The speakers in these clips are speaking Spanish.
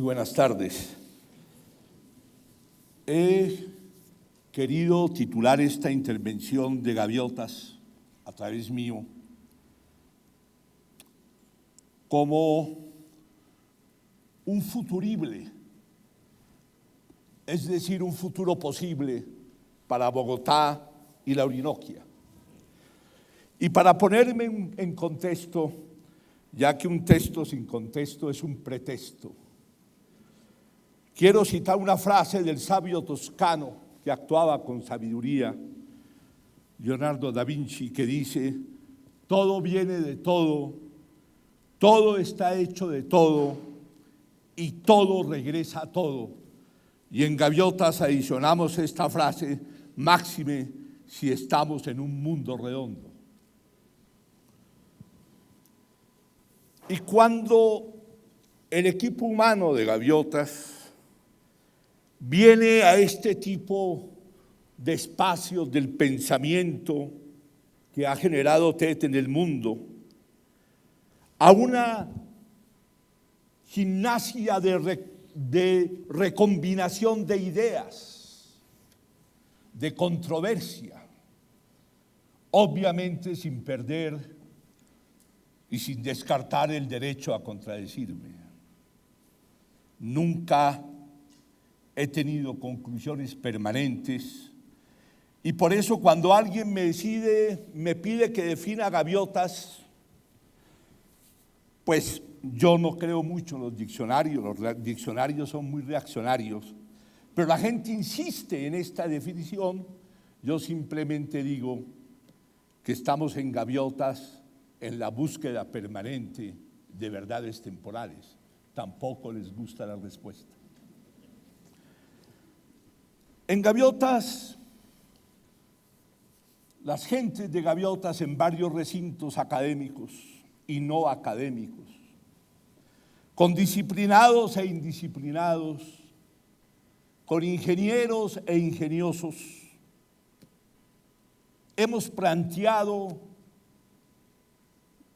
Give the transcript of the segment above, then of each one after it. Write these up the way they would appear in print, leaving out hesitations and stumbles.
buenas tardes. He querido titular esta intervención de Gaviotas a través mío como un futurible, es decir, un futuro posible para Bogotá y la Orinoquia. Y para ponerme en contexto, ya que un texto sin contexto es un pretexto, quiero citar una frase del sabio toscano que actuaba con sabiduría, Leonardo da Vinci, que dice: todo viene de todo, todo está hecho de todo y todo regresa a todo. Y en Gaviotas adicionamos esta frase: máxime si estamos en un mundo redondo. Y cuando el equipo humano de Gaviotas viene a este tipo de espacios del pensamiento que ha generado TET en el mundo, a una gimnasia de recombinación de ideas, de controversia, obviamente sin perder y sin descartar el derecho a contradecirme. Nunca he tenido conclusiones permanentes y por eso cuando alguien me pide que defina Gaviotas, pues yo no creo mucho en los diccionarios son muy reaccionarios, pero la gente insiste en esta definición. Yo simplemente digo que estamos en Gaviotas en la búsqueda permanente de verdades temporales. Tampoco les gusta la respuesta. En Gaviotas, las gentes de Gaviotas en varios recintos académicos y no académicos, con disciplinados e indisciplinados, con ingenieros e ingeniosos, hemos planteado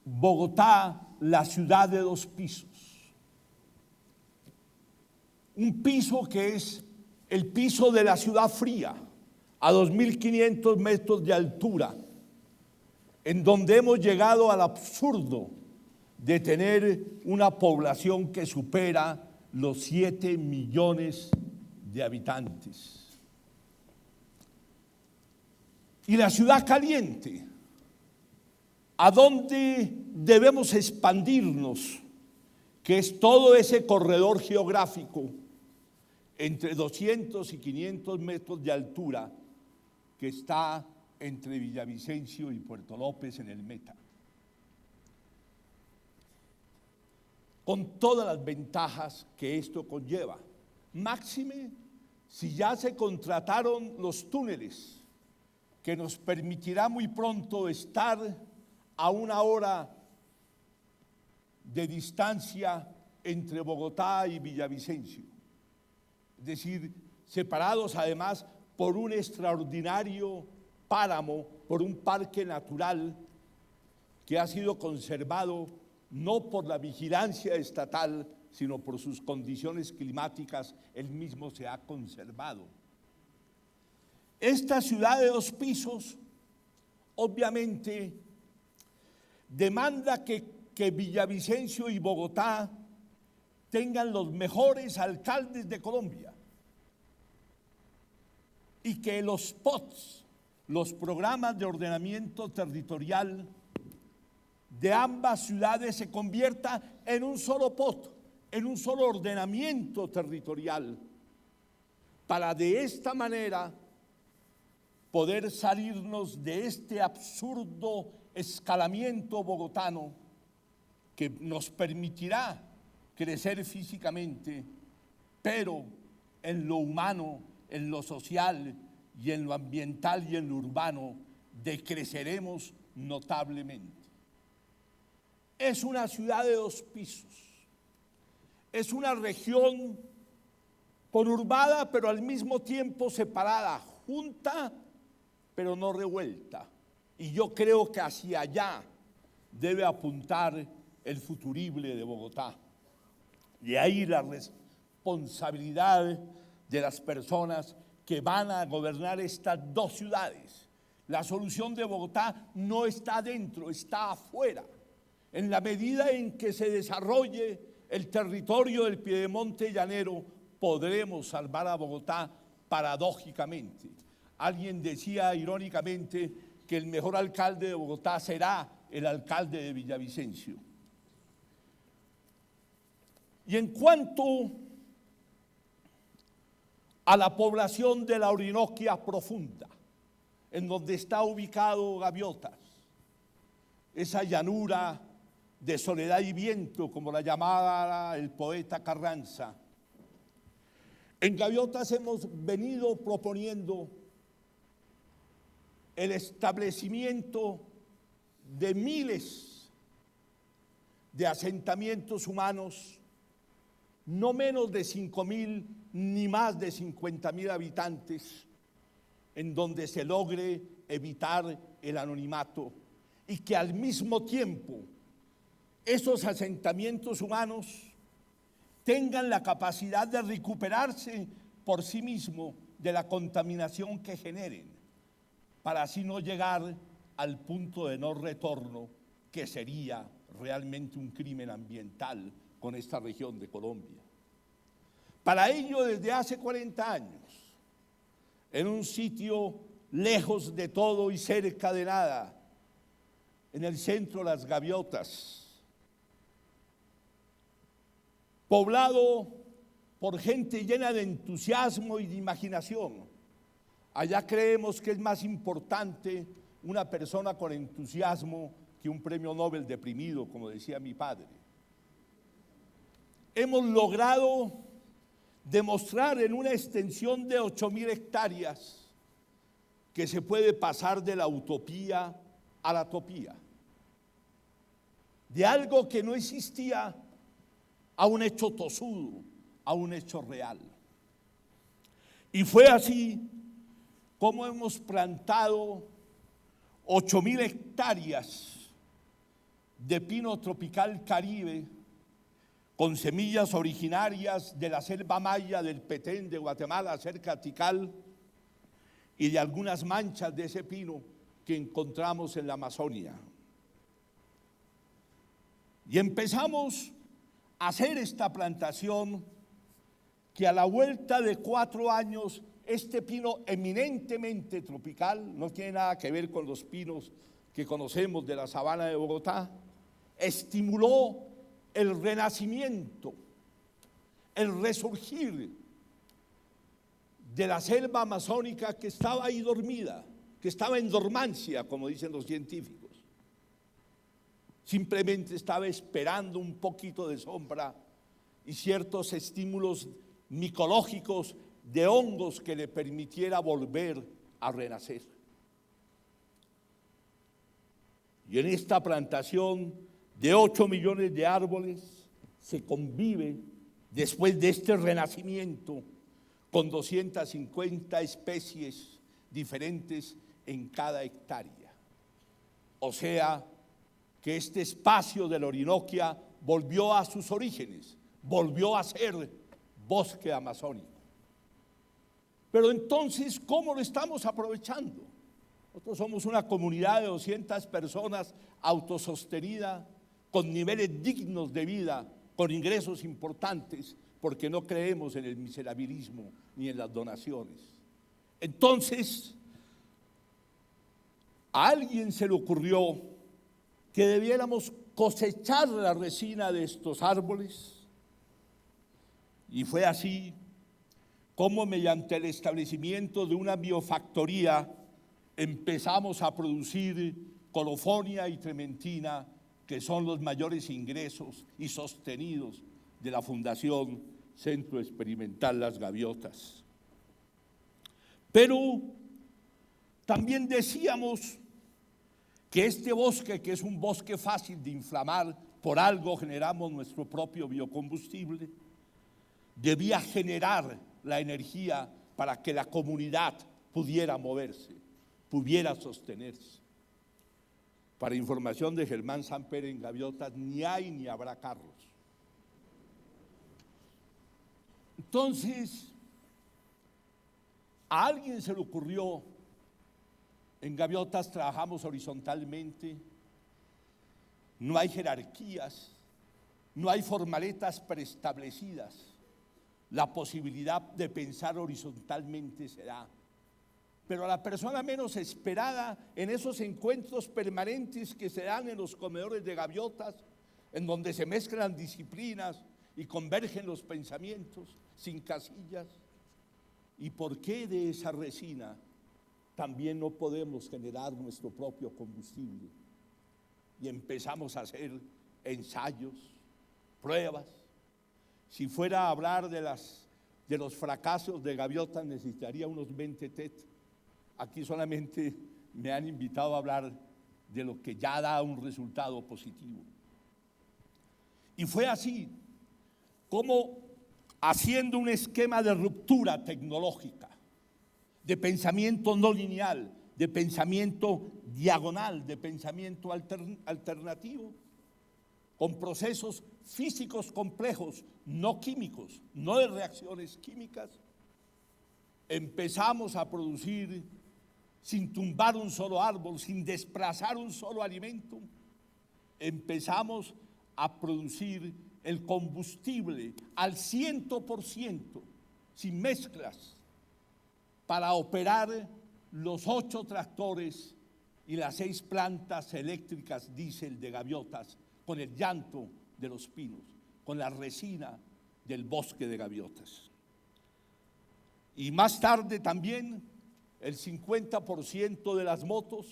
Bogotá, la ciudad de dos pisos. Un piso que es el piso de la ciudad fría, a 2.500 metros de altura, en donde hemos llegado al absurdo de tener una población que supera los 7 millones de habitantes. Y la ciudad caliente, a dónde debemos expandirnos, que es todo ese corredor geográfico entre 200 y 500 metros de altura que está entre Villavicencio y Puerto López en el Meta. Con todas las ventajas que esto conlleva. Máxime si ya se contrataron los túneles, que nos permitirá muy pronto estar a 1 hora de distancia entre Bogotá y Villavicencio. Es decir, separados además por un extraordinario páramo, por un parque natural que ha sido conservado no por la vigilancia estatal, sino por sus condiciones climáticas, él mismo se ha conservado. Esta ciudad de dos pisos, obviamente, demanda que Villavicencio y Bogotá tengan los mejores alcaldes de Colombia y que los POTs, los programas de ordenamiento territorial de ambas ciudades, se convierta en un solo POT, en un solo ordenamiento territorial, para de esta manera poder salirnos de este absurdo escalamiento bogotano que nos permitirá crecer físicamente, pero en lo humano, en lo social y en lo ambiental y en lo urbano decreceremos notablemente. Es una ciudad de dos pisos, es una región conurbada pero al mismo tiempo separada, junta pero no revuelta. Y yo creo que hacia allá debe apuntar el futurible de Bogotá. De ahí la responsabilidad de las personas que van a gobernar estas dos ciudades. La solución de Bogotá no está adentro, está afuera. En la medida en que se desarrolle el territorio del Piedemonte llanero, podremos salvar a Bogotá paradójicamente. Alguien decía irónicamente que el mejor alcalde de Bogotá será el alcalde de Villavicencio. Y en cuanto a la población de la Orinoquia profunda, en donde está ubicado Gaviotas, esa llanura de soledad y viento, como la llamaba el poeta Carranza. En Gaviotas hemos venido proponiendo el establecimiento de miles de asentamientos humanos, no menos de 5.000 ni más de 50.000 habitantes, en donde se logre evitar el anonimato y que al mismo tiempo esos asentamientos humanos tengan la capacidad de recuperarse por sí mismos de la contaminación que generen, para así no llegar al punto de no retorno, que sería realmente un crimen ambiental con esta región de Colombia. Para ello, desde hace 40 años, en un sitio lejos de todo y cerca de nada, en el centro de Las Gaviotas, poblado por gente llena de entusiasmo y de imaginación. Allá creemos que es más importante una persona con entusiasmo que un premio Nobel deprimido, como decía mi padre. Hemos logrado demostrar en una extensión de 8.000 hectáreas que se puede pasar de la utopía a la topía, de algo que no existía a un hecho tosudo, a un hecho real. Y fue así como hemos plantado 8.000 hectáreas de pino tropical caribe con semillas originarias de la selva maya del Petén de Guatemala, cerca de Tikal, y de algunas manchas de ese pino que encontramos en la Amazonia. Y empezamos a hacer esta plantación que a la vuelta de 4 años, este pino eminentemente tropical, no tiene nada que ver con los pinos que conocemos de la sabana de Bogotá, estimuló el renacimiento, el resurgir de la selva amazónica que estaba ahí dormida, que estaba en dormancia, como dicen los científicos. Simplemente estaba esperando un poquito de sombra y ciertos estímulos micológicos de hongos que le permitiera volver a renacer. Y en esta plantación de 8 millones de árboles se convive, después de este renacimiento, con 250 especies diferentes en cada hectárea. O sea, que este espacio de la Orinoquia volvió a sus orígenes, volvió a ser bosque amazónico. Pero entonces, ¿cómo lo estamos aprovechando? Nosotros somos una comunidad de 200 personas autosostenida, con niveles dignos de vida, con ingresos importantes, porque no creemos en el miserabilismo ni en las donaciones. Entonces, a alguien se le ocurrió que debiéramos cosechar la resina de estos árboles, y fue así como mediante el establecimiento de una biofactoría empezamos a producir colofonia y trementina, que son los mayores ingresos y sostenidos de la Fundación Centro Experimental Las Gaviotas. Pero también decíamos que este bosque, que es un bosque fácil de inflamar, por algo generamos nuestro propio biocombustible, debía generar la energía para que la comunidad pudiera moverse, pudiera sostenerse. Para información de Germán Samper, en Gaviotas ni hay ni habrá carros. Entonces, a alguien se le ocurrió, en Gaviotas trabajamos horizontalmente, no hay jerarquías, no hay formaletas preestablecidas. La posibilidad de pensar horizontalmente se da. Pero a la persona menos esperada, en esos encuentros permanentes que se dan en los comedores de Gaviotas, en donde se mezclan disciplinas y convergen los pensamientos sin casillas. ¿Y por qué de esa resina también no podemos generar nuestro propio combustible? Y empezamos a hacer ensayos, pruebas. Si fuera a hablar de los fracasos de Gaviotas, necesitaría unos 20 TED. Aquí solamente me han invitado a hablar de lo que ya da un resultado positivo. Y fue así como, haciendo un esquema de ruptura tecnológica, de pensamiento no lineal, de pensamiento diagonal, de pensamiento alternativo, con procesos físicos complejos, no químicos, no de reacciones químicas, empezamos a producir, sin tumbar un solo árbol, sin desplazar un solo alimento, empezamos a producir el combustible al 100%, sin mezclas, para operar los 8 tractores y las 6 plantas eléctricas diésel de Gaviotas, con el llanto de los pinos, con la resina del bosque de Gaviotas. Y más tarde también el 50% de las motos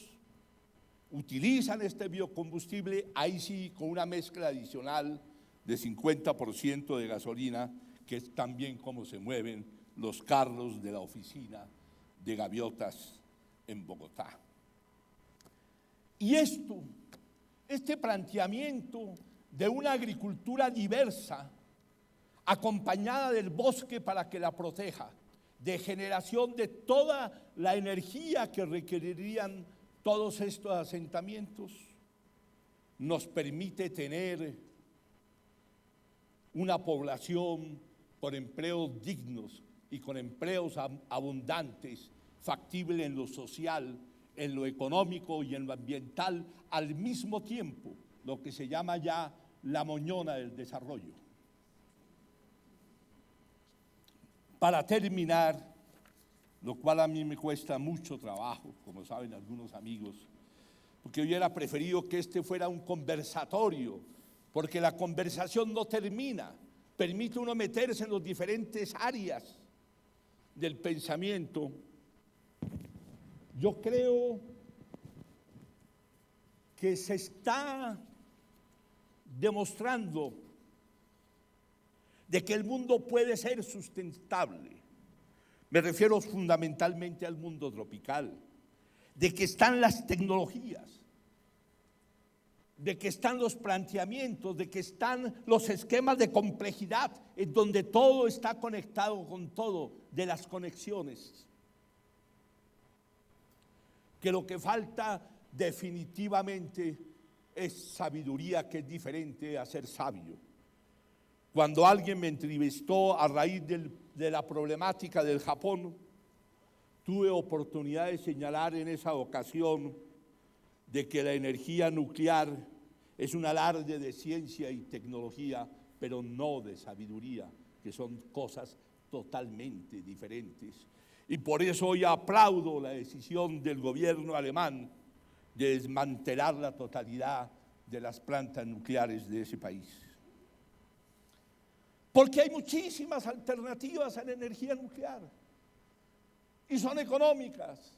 utilizan este biocombustible, ahí sí con una mezcla adicional de 50% de gasolina, que es también como se mueven los carros de la oficina de Gaviotas en Bogotá. Y este planteamiento de una agricultura diversa, acompañada del bosque para que la proteja, de generación de toda la energía que requerirían todos estos asentamientos, nos permite tener una población con empleos dignos y con empleos abundantes, factible en lo social, en lo económico y en lo ambiental, al mismo tiempo, lo que se llama ya la moñona del desarrollo. Para terminar, lo cual a mí me cuesta mucho trabajo, como saben algunos amigos, porque hubiera preferido que este fuera un conversatorio, porque la conversación no termina, permite uno meterse en las diferentes áreas del pensamiento. Yo creo que se está demostrando de que el mundo puede ser sustentable. Me refiero fundamentalmente al mundo tropical, de que están las tecnologías, de que están los planteamientos, de que están los esquemas de complejidad, en donde todo está conectado con todo, de las conexiones. Que lo que falta definitivamente es sabiduría, que es diferente a ser sabio. Cuando alguien me entrevistó a raíz de la problemática del Japón, tuve oportunidad de señalar en esa ocasión de que la energía nuclear es un alarde de ciencia y tecnología, pero no de sabiduría, que son cosas totalmente diferentes. Y por eso hoy aplaudo la decisión del gobierno alemán de desmantelar la totalidad de las plantas nucleares de ese país. Porque hay muchísimas alternativas a la energía nuclear y son económicas.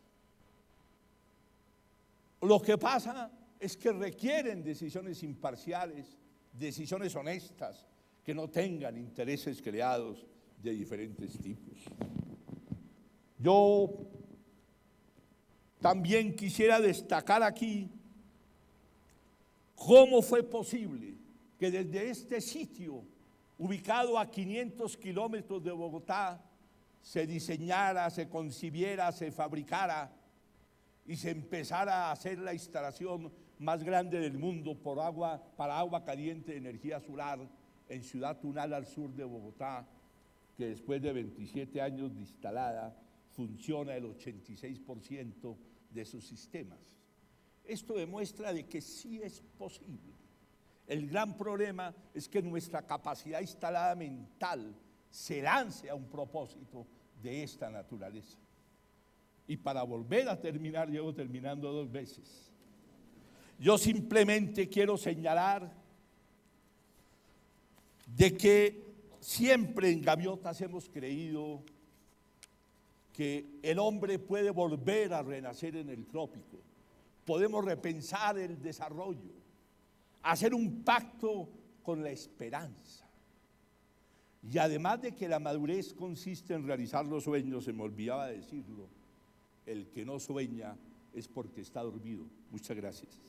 Lo que pasa es que requieren decisiones imparciales, decisiones honestas, que no tengan intereses creados de diferentes tipos. Yo también quisiera destacar aquí cómo fue posible que desde este sitio, ubicado a 500 kilómetros de Bogotá, se diseñara, se concibiera, se fabricara y se empezara a hacer la instalación más grande del mundo para agua caliente de energía solar en Ciudad Tunal, al sur de Bogotá, que después de 27 años de instalada funciona el 86% de sus sistemas. Esto demuestra de que sí es posible. El gran problema es que nuestra capacidad instalada mental se lance a un propósito de esta naturaleza. Y para volver a terminar, llevo terminando 2 veces. Yo simplemente quiero señalar de que siempre en Gaviotas hemos creído que el hombre puede volver a renacer en el trópico. Podemos repensar el desarrollo, hacer un pacto con la esperanza. Y además de que la madurez consiste en realizar los sueños, se me olvidaba decirlo, el que no sueña es porque está dormido. Muchas gracias.